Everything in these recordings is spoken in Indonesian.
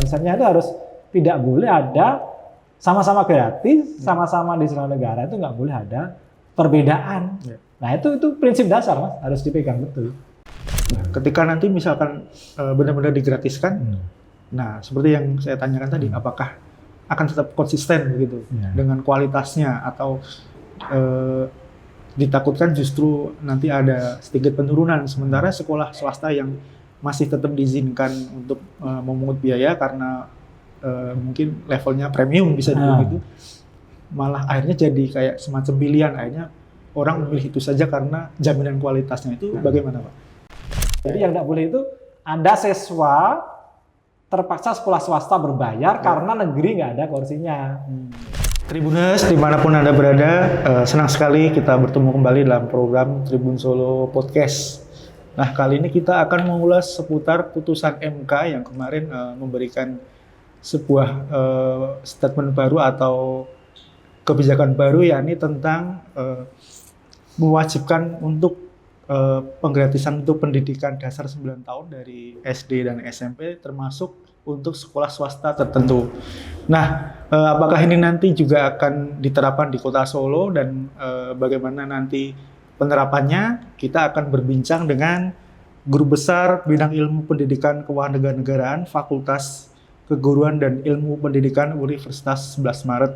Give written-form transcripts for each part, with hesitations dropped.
Konsepnya itu harus tidak boleh ada sama-sama gratis, sama-sama diserang negara, itu nggak boleh ada perbedaan. Nah itu prinsip dasar Mas, harus dipegang betul. Nah, ketika nanti misalkan benar-benar digratiskan, nah seperti yang saya tanyakan tadi, apakah akan tetap konsisten begitu dengan kualitasnya atau ditakutkan justru nanti ada sedikit penurunan, sementara sekolah swasta yang masih tetap diizinkan untuk memungut biaya karena mungkin levelnya premium bisa dibilang itu, malah akhirnya jadi kayak semacam pilihan, akhirnya orang memilih itu saja karena jaminan kualitasnya itu. Bagaimana Pak? Jadi yang tidak boleh itu ada siswa terpaksa sekolah swasta berbayar karena negeri nggak ada kursinya. Tribuners, dimanapun Anda berada, senang sekali kita bertemu kembali dalam program Tribun Solo Podcast. Nah, kali ini kita akan mengulas seputar putusan MK yang kemarin memberikan sebuah statement baru atau kebijakan baru, yakni tentang mewajibkan untuk penggratisan untuk pendidikan dasar 9 tahun dari SD dan SMP, termasuk untuk sekolah swasta tertentu. Nah, apakah ini nanti juga akan diterapkan di Kota Solo dan bagaimana nanti penerapannya? Kita akan berbincang dengan Guru Besar Bidang Ilmu Pendidikan Kewarganegaraan Fakultas Keguruan dan Ilmu Pendidikan Universitas 11 Maret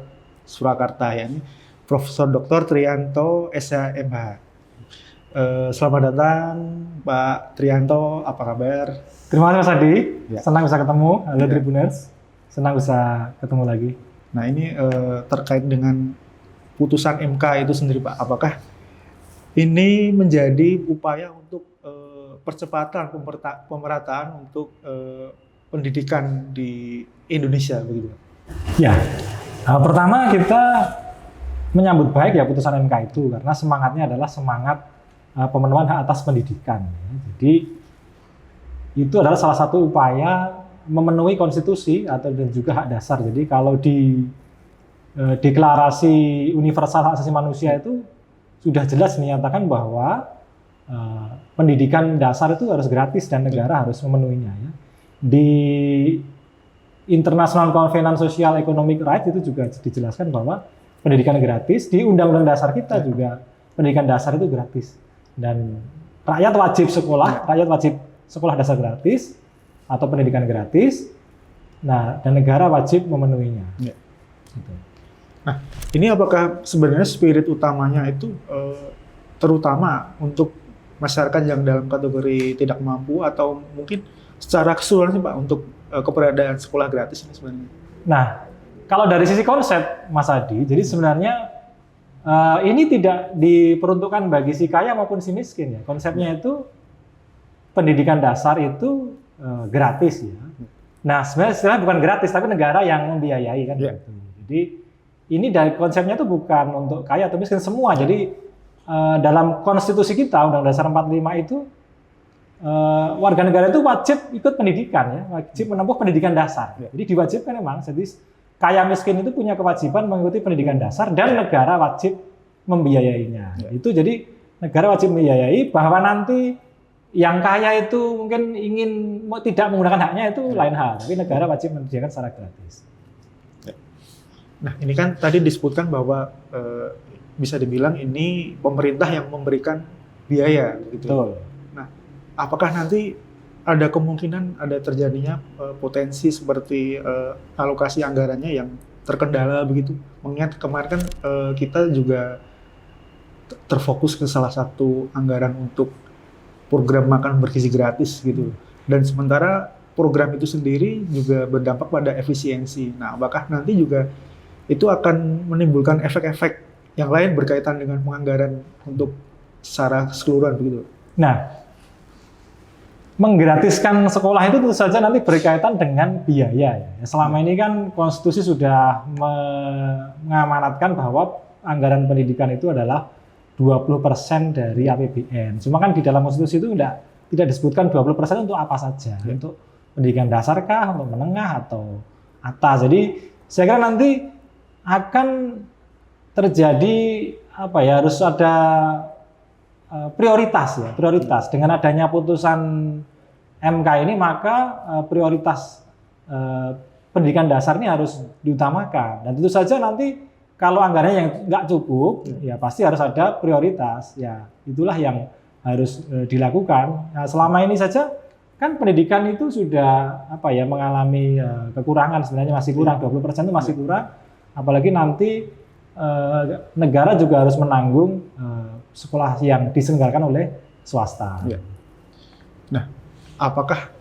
Surakarta, yakni Profesor Dr. Triyanto SHMH. Selamat datang Pak Triyanto, apa kabar? Terima kasih Mas Adi, senang bisa ketemu. Halo Tribuners, senang bisa ketemu lagi. Nah ini terkait dengan putusan MK itu sendiri Pak, apakah ini menjadi upaya untuk percepatan pemerataan untuk pendidikan di Indonesia begitu? Ya, pertama kita menyambut baik ya putusan MK itu, karena semangatnya adalah semangat pemenuhan hak atas pendidikan. Jadi itu adalah salah satu upaya memenuhi konstitusi atau dan juga hak dasar. Jadi kalau di deklarasi universal hak asasi manusia itu sudah jelas menyatakan bahwa pendidikan dasar itu harus gratis dan negara harus memenuhinya. Ya. Di International Covenant Social Economic Rights itu juga dijelaskan bahwa pendidikan gratis, di Undang-Undang Dasar kita juga pendidikan dasar itu gratis. Dan rakyat wajib sekolah dasar gratis atau pendidikan gratis. Nah, dan negara wajib memenuhinya. Ya. Gitu. Nah, ini apakah sebenarnya spirit utamanya itu terutama untuk masyarakat yang dalam kategori tidak mampu, atau mungkin secara keseluruhan sih Pak untuk keberadaan sekolah gratis ini sebenarnya? Nah, kalau dari sisi konsep Mas Adi, jadi sebenarnya ini tidak diperuntukkan bagi si kaya maupun si miskin ya. Konsepnya itu pendidikan dasar itu gratis ya. Nah sebenarnya bukan gratis tapi negara yang membiayai kan gitu. Jadi ini dari konsepnya itu bukan untuk kaya atau miskin semua. Jadi dalam konstitusi kita Undang-Undang Dasar 45 itu warga negara itu wajib ikut pendidikan ya, wajib menempuh pendidikan dasar. Jadi diwajibkan memang. Jadi kaya miskin itu punya kewajiban mengikuti pendidikan dasar dan negara wajib membiayainya. Itu jadi negara wajib membiayai, bahwa nanti yang kaya itu mungkin ingin tidak menggunakan haknya itu lain hal, tapi negara wajib menyediakan secara gratis. Nah ini kan tadi disebutkan bahwa bisa dibilang ini pemerintah yang memberikan biaya gitu. Betul. Nah apakah nanti ada kemungkinan ada terjadinya potensi seperti alokasi anggarannya yang terkendala begitu? Mengingat kemarin kan kita juga terfokus ke salah satu anggaran untuk program makan bergizi gratis gitu. Dan sementara program itu sendiri juga berdampak pada efisiensi. Nah, apakah nanti juga itu akan menimbulkan efek-efek yang lain berkaitan dengan penganggaran untuk secara keseluruhan begitu? Nah, menggratiskan sekolah itu tentu saja nanti berkaitan dengan biaya. Ya. Selama ini kan konstitusi sudah mengamanatkan bahwa anggaran pendidikan itu adalah 20% dari APBN. Cuma kan di dalam konstitusi itu tidak disebutkan 20% untuk apa saja. Untuk pendidikan dasar kah, untuk menengah atau atas. Jadi saya kira nanti akan terjadi harus ada prioritas ya, prioritas. Dengan adanya putusan MK ini maka prioritas pendidikan dasar ini harus diutamakan. Dan tentu saja nanti kalau anggarannya yang nggak cukup, ya pasti harus ada prioritas. Ya itulah yang harus dilakukan. Nah, selama ini saja kan pendidikan itu sudah mengalami kekurangan, sebenarnya masih kurang, 20% itu masih kurang. Apalagi nanti negara juga harus menanggung sekolah yang diselenggarakan oleh swasta. Ya. Nah, apakah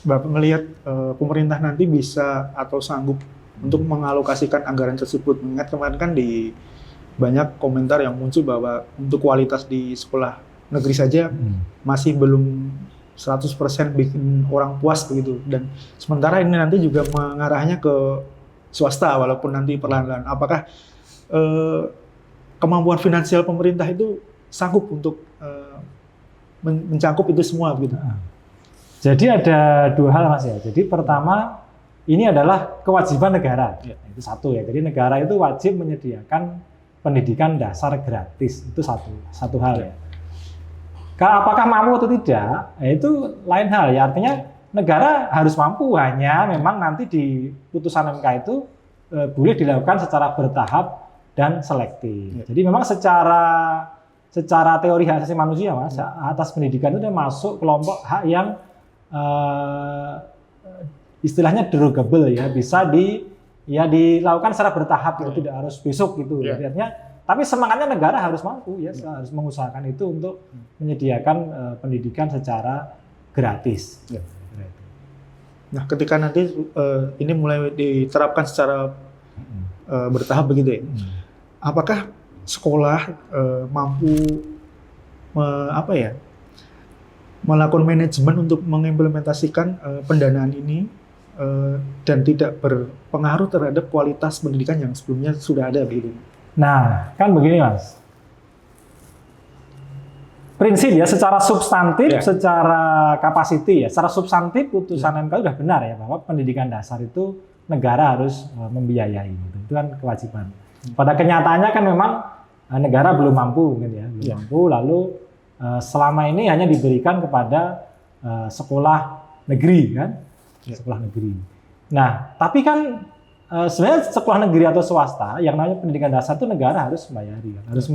Bapak melihat pemerintah nanti bisa atau sanggup untuk mengalokasikan anggaran tersebut? Mengingat kemarin kan di banyak komentar yang muncul bahwa untuk kualitas di sekolah negeri saja masih belum 100% bikin orang puas begitu. Dan sementara ini nanti juga mengarahnya ke swasta walaupun nanti perlahan-lahan. Apakah kemampuan finansial pemerintah itu sanggup untuk mencakup itu semua begitu? Jadi ada dua hal Mas ya. Jadi pertama ini adalah kewajiban negara. Itu satu ya. Jadi negara itu wajib menyediakan pendidikan dasar gratis. Itu satu hal ya. Apakah mampu atau tidak? Itu lain hal ya. Artinya negara harus mampu, hanya memang nanti di putusan MK itu boleh dilakukan secara bertahap dan selektif. Jadi memang secara teori hak asasi manusia Mas, atas pendidikan itu masuk kelompok hak yang istilahnya derogable ya, bisa dilakukan secara bertahap, tidak harus besok gitu. Artinya, tapi semangatnya negara harus mampu ya, harus mengusahakan itu untuk menyediakan pendidikan secara gratis. Nah, ketika nanti ini mulai diterapkan secara bertahap begitu ya, apakah sekolah mampu melakukan manajemen untuk mengimplementasikan pendanaan ini dan tidak berpengaruh terhadap kualitas pendidikan yang sebelumnya sudah ada begitu? Nah, kan begini Mas. Prinsip ya, secara substantif, secara kapasiti ya, secara substantif putusan MK sudah benar ya bahwa pendidikan dasar itu negara harus membiayai gitu. Itu kan kewajiban. Pada kenyataannya kan memang negara belum mampu gitu ya, belum mampu, lalu selama ini hanya diberikan kepada sekolah negeri kan, sekolah negeri. Nah, tapi kan sebenarnya sekolah negeri atau swasta yang namanya pendidikan dasar itu negara harus membayari, harus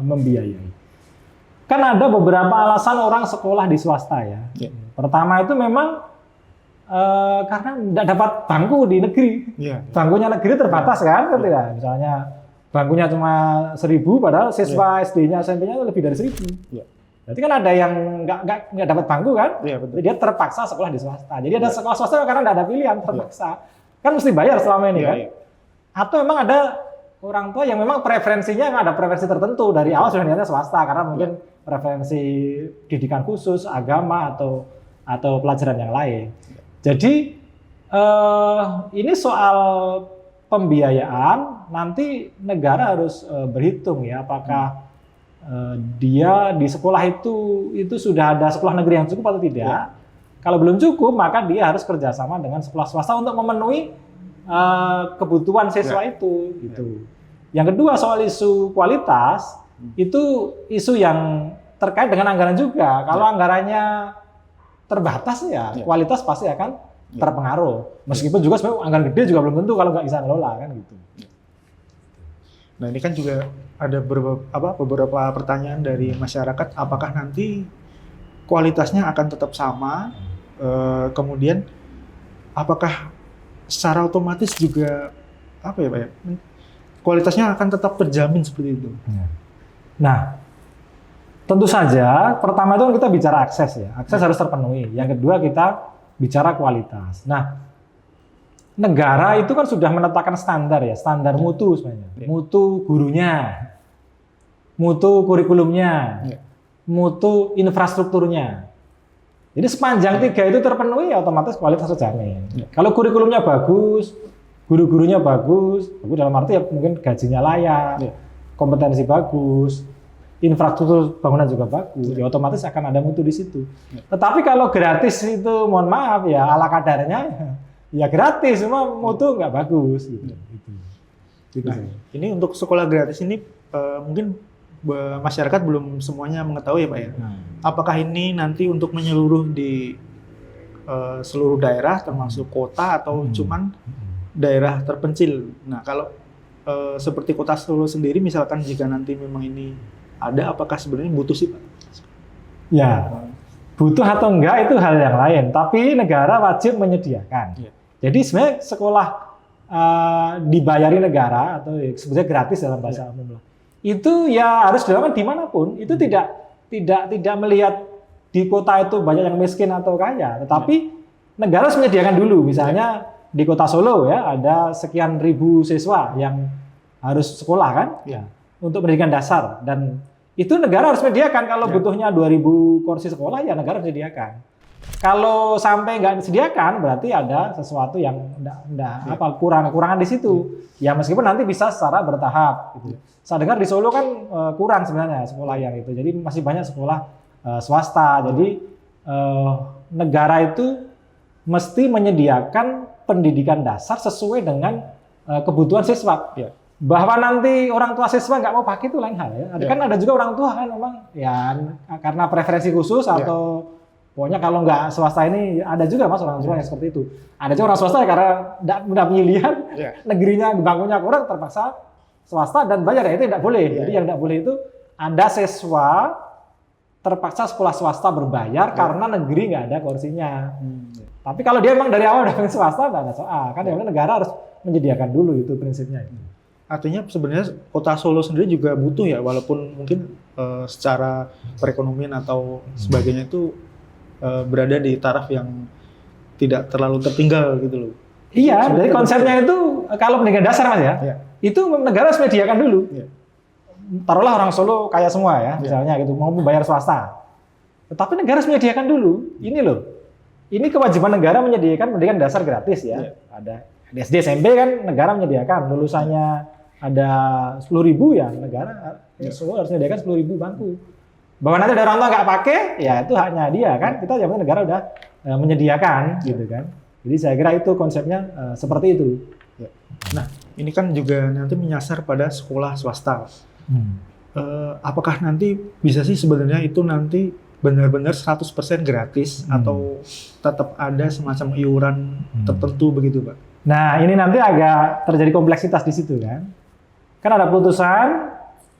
membiayai. Kan ada beberapa alasan orang sekolah di swasta ya. Pertama itu memang karena tidak dapat bangku di negeri. Bangkunya negeri terbatas kan, gitu ya. Misalnya bangkunya cuma 1.000, padahal siswa SD-nya, SMP-nya lebih dari 1.000. Berarti kan ada yang nggak dapat bangku kan? Jadi dia terpaksa sekolah di swasta. Jadi ada sekolah swasta karena nggak ada pilihan, terpaksa. Kan mesti bayar selama ini kan? Atau memang ada orang tua yang memang preferensinya ada preferensi tertentu dari awal sudah niatnya swasta karena mungkin preferensi pendidikan khusus, agama atau pelajaran yang lain. Jadi ini soal pembiayaan nanti negara harus berhitung ya apakah dia di sekolah itu sudah ada sekolah negeri yang cukup atau tidak. Kalau belum cukup maka dia harus kerjasama dengan sekolah swasta untuk memenuhi kebutuhan siswa itu gitu. Yang kedua soal isu kualitas itu isu yang terkait dengan anggaran juga. Kalau anggarannya terbatas ya kualitas pasti akan terpengaruh. Meskipun juga sebenarnya anggaran gede juga belum tentu kalau nggak bisa ngelola kan gitu. Nah ini kan juga ada beberapa pertanyaan dari masyarakat. Apakah nanti kualitasnya akan tetap sama? Kemudian apakah secara otomatis juga Pak ya? Kualitasnya akan tetap terjamin seperti itu. Nah, tentu saja pertama itu kita bicara akses ya. Akses harus terpenuhi. Yang kedua kita bicara kualitas. Nah, negara itu kan sudah menetapkan standar ya, standar mutu sebenarnya. Mutu gurunya, mutu kurikulumnya, mutu infrastrukturnya. Jadi sepanjang tiga itu terpenuhi otomatis kualitas terjamin. Kalau kurikulumnya bagus, guru-gurunya bagus dalam arti ya mungkin gajinya layak, kompetensi bagus, infrastruktur bangunan juga bagus, ya otomatis akan ada mutu di situ. Tetapi kalau gratis itu mohon maaf ya ala kadarnya ya gratis, cuma mutu nggak bagus gitu. Nah, ini untuk sekolah gratis ini mungkin masyarakat belum semuanya mengetahui ya Pak ya. Apakah ini nanti untuk menyeluruh di seluruh daerah termasuk kota atau cuman daerah terpencil. Nah, kalau seperti Kota Solo sendiri misalkan jika nanti memang ini ada, apakah sebenarnya butuh sih Pak? Ya, butuh atau enggak itu hal yang lain, tapi negara wajib menyediakan. Iya. Jadi sebenarnya sekolah dibayari negara atau sebetulnya gratis dalam bahasa umum lah. Itu ya harus dilakukan dimanapun. Itu tidak melihat di kota itu banyak yang miskin atau kaya, tetapi negara harus menyediakan dulu. Misalnya di Kota Solo ya ada sekian ribu siswa yang harus sekolah kan, untuk pendidikan dasar, dan itu negara harus menyediakan. Kalau butuhnya 2.000 kursi sekolah ya negara harus menyediakan. Kalau sampai nggak disediakan berarti ada sesuatu yang kekurangan di situ. Ya meskipun nanti bisa secara bertahap. Gitu. Saya dengar di Solo kan kurang sebenarnya sekolah yang itu. Jadi masih banyak sekolah swasta. Jadi negara itu mesti menyediakan pendidikan dasar sesuai dengan kebutuhan siswa. Bahwa nanti orang tua siswa nggak mau pakai itu lain hal ya. Kan ada juga orang tua kan memang ya karena preferensi khusus atau pokoknya kalau nggak swasta ini ada juga mas orang tua yang seperti itu. Ada juga orang swasta ya, karena nggak pilihan negerinya bangunnya kurang terpaksa swasta dan bayar ya itu tidak boleh. Jadi yang tidak boleh itu ada siswa terpaksa sekolah swasta berbayar karena negeri nggak ada kursinya. Tapi kalau dia memang dari awal udah pengen swasta nggak ada soal. Kan negara harus menyediakan dulu itu prinsipnya. Artinya sebenarnya Kota Solo sendiri juga butuh ya, walaupun mungkin secara perekonomian atau sebagainya itu berada di taraf yang tidak terlalu tertinggal gitu loh. Iya, jadi konsepnya itu kalau pendidikan dasar mas ya, itu negara harus menyediakan dulu. Taruhlah orang Solo kaya semua ya, misalnya gitu, mau membayar swasta. Tetapi negara harus menyediakan dulu. Ini loh, ini kewajiban negara menyediakan pendidikan dasar gratis ya. Ada di SD SMP kan negara menyediakan, lulusannya ada 10.000 ya, negara semua harus menyediakan 10.000 bangku. Bahwa nanti ada orang tua nggak pakai, ya itu haknya dia kan. Kita yang penting negara udah menyediakan gitu kan. Jadi saya kira itu konsepnya seperti itu. Nah, ini kan juga nanti menyasar pada sekolah swasta. Apakah nanti bisa sih sebenarnya itu nanti benar-benar 100% gratis atau tetap ada semacam iuran tertentu begitu, Pak? Nah, ini nanti agak terjadi kompleksitas di situ kan. Kan ada putusan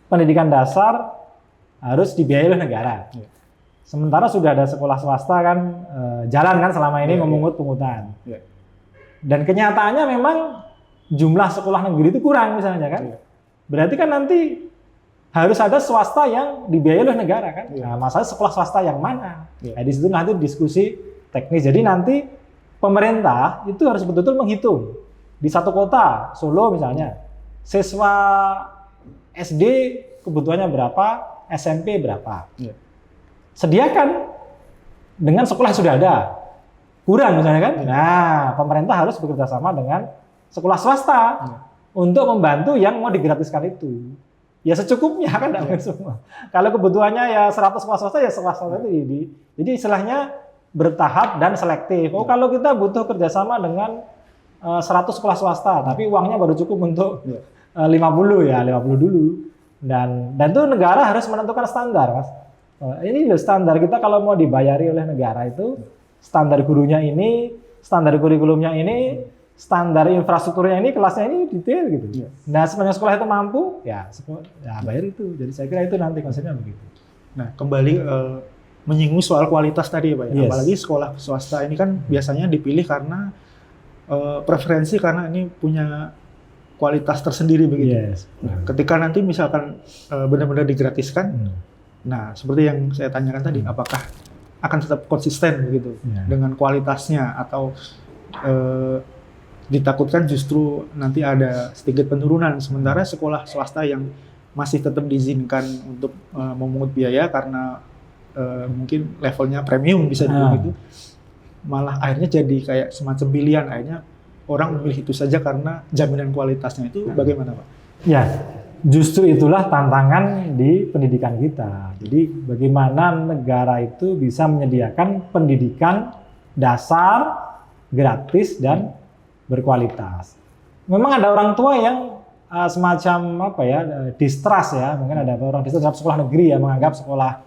pendidikan dasar harus dibiayai oleh negara. Sementara sudah ada sekolah swasta kan jalan kan selama ini memungut pungutan. Dan kenyataannya memang jumlah sekolah negeri itu kurang misalnya kan. Berarti kan nanti harus ada swasta yang dibiayai oleh negara kan. Nah, masalah sekolah swasta yang mana? Nah, di situ nanti diskusi teknis. Jadi nanti pemerintah itu harus betul-betul menghitung di satu kota, Solo misalnya, siswa SD kebutuhannya berapa, SMP berapa. Sediakan dengan sekolah yang sudah ada. Kurang misalnya kan. Nah, pemerintah harus bekerja sama dengan sekolah swasta untuk membantu yang mau digratiskan itu. Ya secukupnya kan tidak mungkin semua. Kalau kebutuhannya ya 100 sekolah swasta ya sekolah swasta itu. Jadi istilahnya bertahap dan selektif. Oh, kalau kita butuh kerjasama dengan 100 sekolah swasta, tapi uangnya baru cukup untuk 50 dulu. Dan itu negara harus menentukan standar, Mas. Ini standar kita kalau mau dibayari oleh negara itu standar gurunya ini, standar kurikulumnya ini, standar infrastrukturnya ini, kelasnya ini detail gitu. Nah, sepanjang sekolah itu mampu, ya bayar itu. Jadi saya kira itu nanti konsepnya begitu. Nah, kembali menyinggung soal kualitas tadi ya Pak. Apalagi sekolah swasta ini kan biasanya dipilih karena preferensi karena ini punya kualitas tersendiri begitu. Nah, ketika nanti misalkan benar-benar digratiskan, nah seperti yang saya tanyakan tadi, apakah akan tetap konsisten begitu dengan kualitasnya atau ditakutkan justru nanti ada sedikit penurunan, sementara sekolah swasta yang masih tetap diizinkan untuk memungut biaya karena mungkin levelnya premium bisa dibilang gitu, malah akhirnya jadi kayak semacam pilihan, akhirnya orang memilih itu saja karena jaminan kualitasnya itu. Bagaimana Pak? Ya, justru itulah tantangan di pendidikan kita. Jadi bagaimana negara itu bisa menyediakan pendidikan dasar gratis dan berkualitas. Memang ada orang tua yang semacam distrust ya, mungkin ada orang distrust terhadap sekolah negeri ya, menganggap sekolah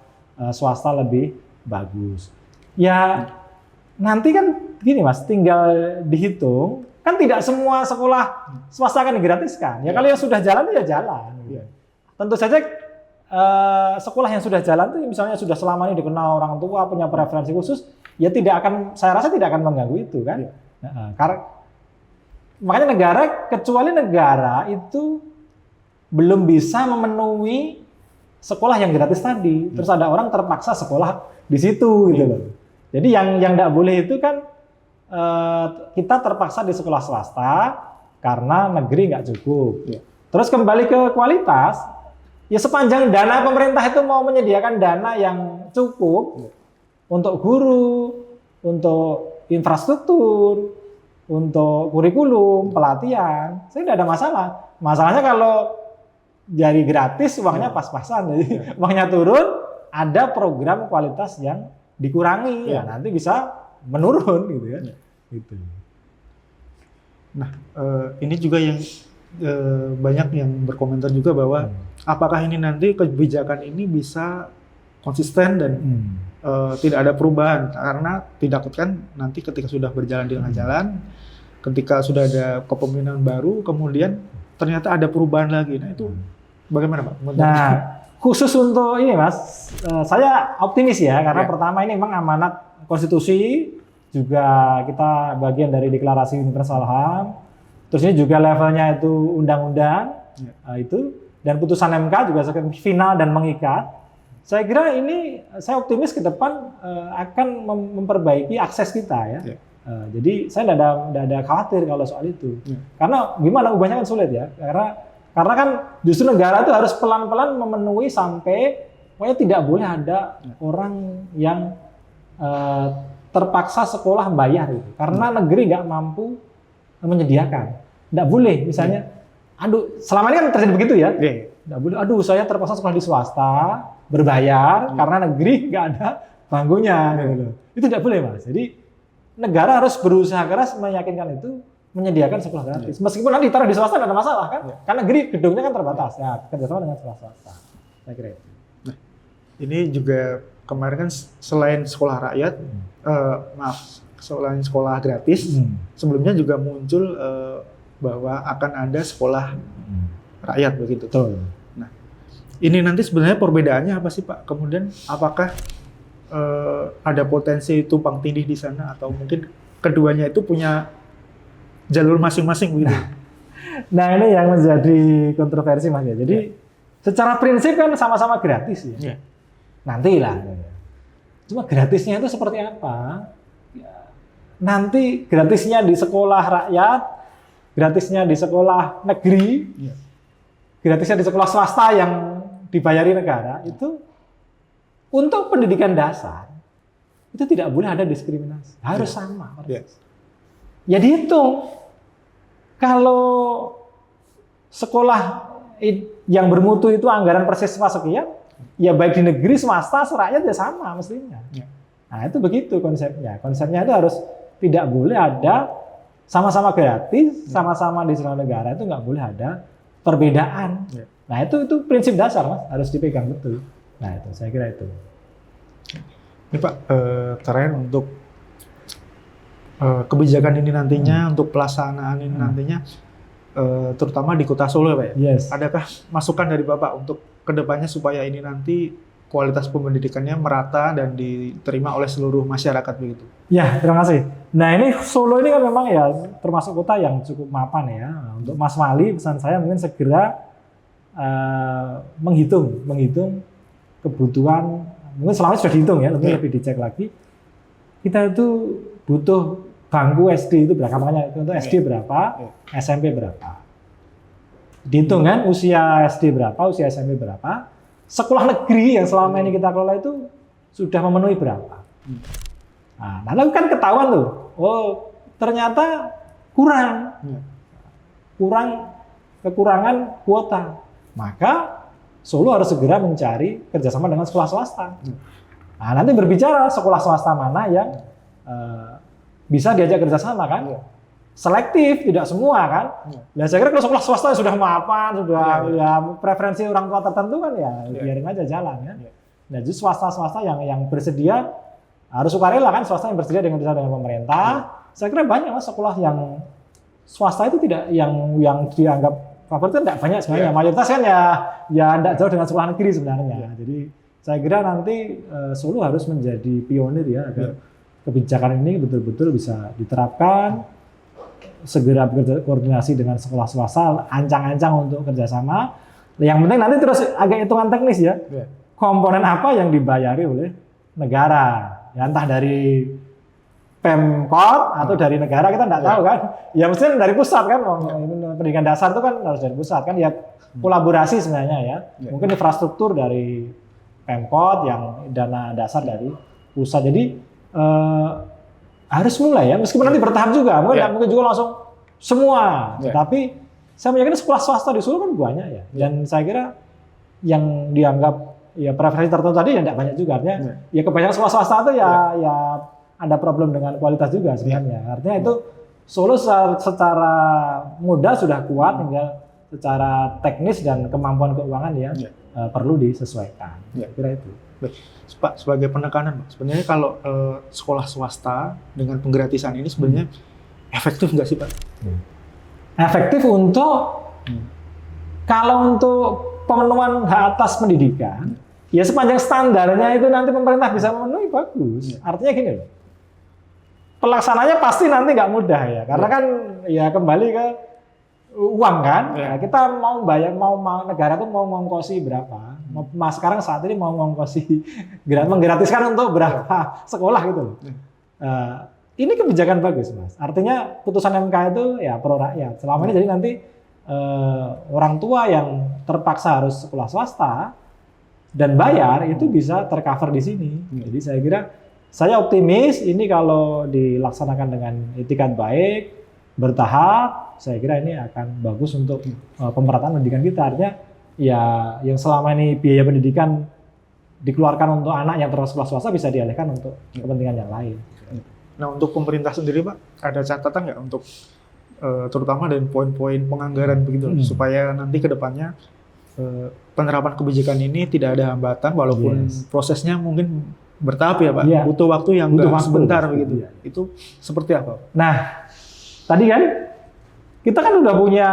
swasta lebih bagus. Ya nanti kan gini Mas, tinggal dihitung, kan tidak semua sekolah swasta akan digratiskan. Ya kalau yang sudah jalan ya jalan. Ya. Tentu saja sekolah yang sudah jalan itu misalnya sudah selama ini dikenal orang tua, punya preferensi khusus, ya saya rasa tidak akan mengganggu itu kan. Ya. Makanya kecuali negara itu belum bisa memenuhi sekolah yang gratis tadi, terus ada orang terpaksa sekolah di situ gitu loh. Jadi yang tidak boleh itu kan kita terpaksa di sekolah swasta karena negeri nggak cukup. Ya. Terus kembali ke kualitas, ya sepanjang dana pemerintah itu mau menyediakan dana yang cukup untuk guru, untuk infrastruktur, untuk kurikulum, pelatihan, saya tidak ada masalah. Masalahnya kalau jadi gratis, uangnya pas-pasan, jadi uangnya turun, ada program kualitas yang dikurangi, ya nanti bisa menurun gitu ya. Gitu. Nah, ini juga yang banyak yang berkomentar juga bahwa apakah ini nanti kebijakan ini bisa konsisten dan tidak ada perubahan, karena ditakutkan nanti ketika sudah berjalan di tengah jalan, ketika sudah ada kepemimpinan baru, kemudian ternyata ada perubahan lagi. Nah itu bagaimana Pak? Nah, khusus untuk ini Mas, saya optimis ya, karena pertama ini memang amanat konstitusi, juga kita bagian dari deklarasi universal HAM, terus ini juga levelnya itu undang-undang, itu, dan putusan MK juga final dan mengikat. Saya kira ini, saya optimis ke depan akan memperbaiki akses kita ya. Jadi saya tidak ada khawatir kalau soal itu, karena gimana ubahnya kan sulit ya, karena kan justru negara itu harus pelan-pelan memenuhi sampai pokoknya tidak boleh ada orang yang terpaksa sekolah bayar gitu. Karena negeri nggak mampu menyediakan. Nggak boleh misalnya, aduh selama ini kan terjadi begitu ya, nggak boleh, aduh saya terpaksa sekolah di swasta, berbayar karena negeri nggak ada bangkunya gitu. Itu tidak boleh Mas. Jadi negara harus berusaha keras meyakinkan itu, menyediakan sekolah gratis. Meskipun nanti ditaruh di swasta nggak ada masalah kan, karena negeri gedungnya kan terbatas. Ya kerjasama dengan sekolah swasta. Saya kira itu. Nah, ini juga kemarin kan selain sekolah rakyat, selain sekolah gratis, sebelumnya juga muncul bahwa akan ada sekolah rakyat begitu. Betul. Nah, ini nanti sebenarnya perbedaannya apa sih Pak? Kemudian apakah ada potensi tumpang tindih di sana, atau mungkin keduanya itu punya jalur masing-masing begitu? Nah ini yang menjadi kontroversi Mas ya. Jadi secara prinsip kan sama-sama gratis ya. Nantilah. Cuma gratisnya itu seperti apa? Nanti gratisnya di sekolah rakyat, gratisnya di sekolah negeri, gratisnya di sekolah swasta yang dibayari negara, itu untuk pendidikan dasar itu tidak boleh ada diskriminasi, harus sama. Ya dihitung, kalau sekolah yang bermutu itu anggaran per siswa sekian, ya baik di negeri, swasta, rakyat ya sama mestinya. Nah itu begitu konsepnya. Konsepnya itu harus tidak boleh ada sama-sama gratis, sama-sama di seluruh negara, itu nggak boleh ada perbedaan. Nah itu prinsip dasar Mas, harus dipegang betul. Nah itu saya kira itu. Ini Pak, terakhir untuk kebijakan ini nantinya, untuk pelaksanaan ini nantinya, terutama di Kota Solo Pak ya. Adakah masukan dari Bapak untuk kedepannya supaya ini nanti kualitas pendidikannya merata dan diterima oleh seluruh masyarakat begitu? Ya, terima kasih. Nah ini Solo ini kan memang ya termasuk kota yang cukup mapan ya. Untuk Mas Wali, pesan saya mungkin segera menghitung kebutuhan, mungkin selama sudah dihitung ya, lebih dicek lagi. Kita itu butuh bangku SD itu berapa, makanya untuk SD berapa, SMP berapa. Dihitung kan usia SD berapa, usia SMP berapa. Sekolah negeri yang selama ini kita kelola itu sudah memenuhi berapa. Nah, lalu kan ketahuan tuh, oh ternyata kekurangan kuota. Maka Solo harus segera mencari kerjasama dengan sekolah swasta. Nah, nanti berbicara sekolah swasta mana yang bisa diajak kerjasama kan? Selektif, tidak semua kan? Nah, saya kira kalau sekolah swasta sudah mapan, sudah ya preferensi orang tua tertentu kan ya biarin aja jalan kan. Nah, justru swasta-swasta yang bersedia harus sukarela kan swasta yang bersedia dengan pemerintah. Saya kira banyak mas sekolah yang swasta itu tidak yang dianggap favorit tidak banyak sebenarnya. Mayoritas kan ya tidak jauh dengan sekolah negeri sebenarnya. Jadi saya kira nanti Solo harus menjadi pionir ya agar kebijakan ini betul-betul bisa diterapkan, segera berkoordinasi dengan sekolah swasta, ancang-ancang untuk kerjasama. Yang penting nanti terus agak hitungan teknis ya, komponen apa yang dibayari oleh negara, ya entah dari Pemkot atau dari negara kita tidak tahu kan, ya mesti dari pusat kan, pendidikan dasar itu kan harus dari pusat kan, ya kolaborasi sebenarnya ya, mungkin infrastruktur dari Pemkot yang dana dasar dari pusat, jadi harus mulai ya, meskipun nanti bertahap juga, mungkin juga langsung semua, tapi saya yakin sekolah swasta di Solo kan banyak ya, dan saya kira yang dianggap ya preferensi tertentu tadi ya tidak banyak juga, artinya ya kebanyakan sekolah swasta itu ya ada problem dengan kualitas juga sebenarnya, artinya itu Solo secara modal sudah kuat, tinggal secara teknis dan kemampuan keuangan ya perlu disesuaikan. Saya kira itu. Baik, Pak, sebagai penekanan, Pak, sebenarnya kalau sekolah swasta dengan penggratisan ini sebenarnya efektif nggak sih Pak? Efektif kalau untuk pemenuhan hak atas pendidikan, ya sepanjang standarnya itu nanti pemerintah bisa memenuhi bagus. Artinya gini loh, pelaksananya pasti nanti nggak mudah ya, karena kan ya kembali ke uang kan. Ya, kita mau bayar, mau negara tuh mau ngongkosi berapa? Sekarang saat ini mau ngongkosi menggratiskan untuk berapa sekolah gitu loh. Ini kebijakan bagus mas. Artinya putusan MK itu ya pro rakyat. Selama ini jadi nanti orang tua yang terpaksa harus sekolah swasta dan bayar itu bisa tercover di sini. Jadi saya kira saya optimis ini kalau dilaksanakan dengan itikat baik, bertahap, saya kira ini akan bagus untuk pemerataan pendidikan kita. Artinya ya yang selama ini biaya pendidikan dikeluarkan untuk anak yang tersekolah swasta bisa dialihkan untuk kepentingan yang lain. Nah untuk pemerintah sendiri Pak, ada catatan nggak untuk terutama dari poin-poin penganggaran begitu supaya nanti ke depannya penerapan kebijakan ini tidak ada hambatan walaupun prosesnya mungkin bertahap ya Pak, butuh waktu yang sebentar begitu. Itu seperti apa? Nah, tadi kan kita kan udah punya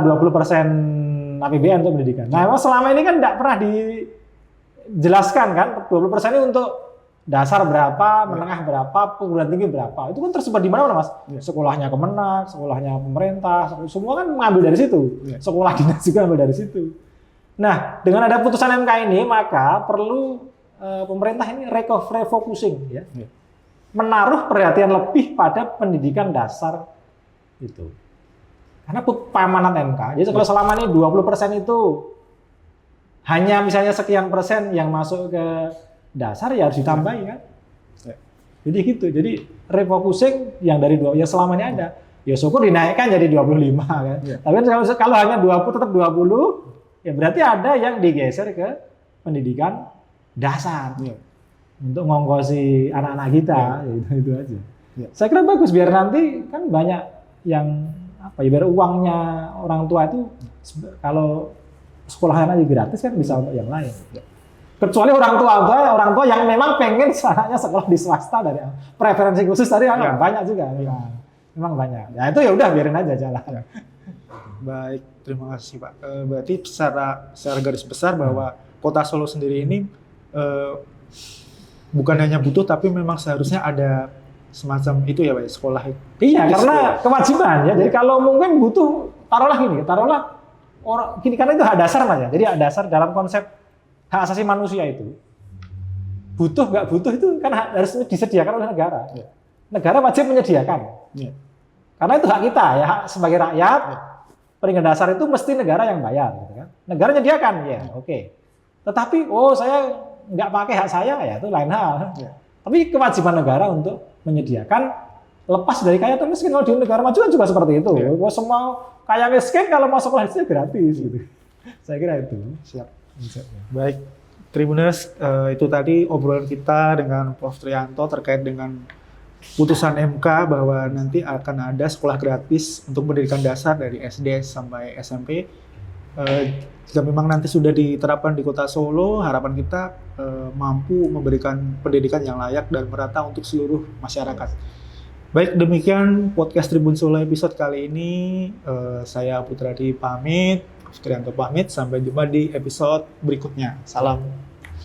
20% APBN untuk pendidikan. Nah, selama ini kan tidak pernah dijelaskan kan 20% ini untuk dasar berapa, menengah berapa, perguruan tinggi berapa. Itu kan tersebar di mana-mana Mas. Sekolahnya Kemenak, sekolahnya pemerintah, semua kan mengambil dari situ. Sekolah dinas juga ambil dari situ. Nah, dengan ada putusan MK ini maka perlu pemerintah ini refocusing ya. Menaruh perhatian lebih pada pendidikan dasar itu. Karena pamanat MK. Jadi kalau selama ini 20% itu hanya misalnya sekian persen yang masuk ke dasar ya harus ditambahi kan. Jadi gitu. Jadi refocusing yang dari yang selama ini ada. Ya syukur dinaikkan jadi 25 kan. Tapi kalau hanya 20 tetap 20 ya berarti ada yang digeser ke pendidikan dasar untuk ngongkosi anak-anak kita, itu aja. Saya kira bagus biar nanti kan banyak yang biar uangnya orang tua itu kalau sekolahnya aja gratis kan bisa untuk yang lain. Kecuali orang tua yang memang pengen anaknya sekolah di swasta dari preferensi khusus tadi banyak juga. Memang banyak. Ya itu ya udah biarin aja jalan. Baik, terima kasih Pak. Berarti secara garis besar bahwa Kota Solo sendiri ini bukan hanya butuh tapi memang seharusnya ada semacam itu ya Pak, sekolah. Iya, karena kewajiban ya. Jadi kalau mungkin butuh taruhlah orang gini karena itu hak dasar Mas ya. Jadi hak dasar dalam konsep hak asasi manusia itu. Butuh nggak butuh itu kan harus disediakan oleh negara. Negara wajib menyediakan. Karena itu hak kita ya, hak sebagai rakyat. Pendidikan dasar itu mesti negara yang bayar gitu kan. Negara menyediakan ya, oke. Tetapi saya nggak pakai hak saya ya itu lain hal. Tapi kewajiban negara untuk menyediakan lepas dari kaya atau miskin. Kalau di negara maju kan juga seperti itu. Semua kaya miskin kalau mau sekolah itu gratis gitu. Saya kira itu. Siap. Baik, Tribuners, itu tadi obrolan kita dengan Prof. Trianto terkait dengan putusan MK bahwa nanti akan ada sekolah gratis untuk pendidikan dasar dari SD sampai SMP. Jika memang nanti sudah diterapkan di Kota Solo, harapan kita mampu memberikan pendidikan yang layak dan merata untuk seluruh masyarakat. Baik, demikian podcast Tribun Solo episode kali ini. Saya Putradi pamit, Fikrianto pamit. Sampai jumpa di episode berikutnya. Salam.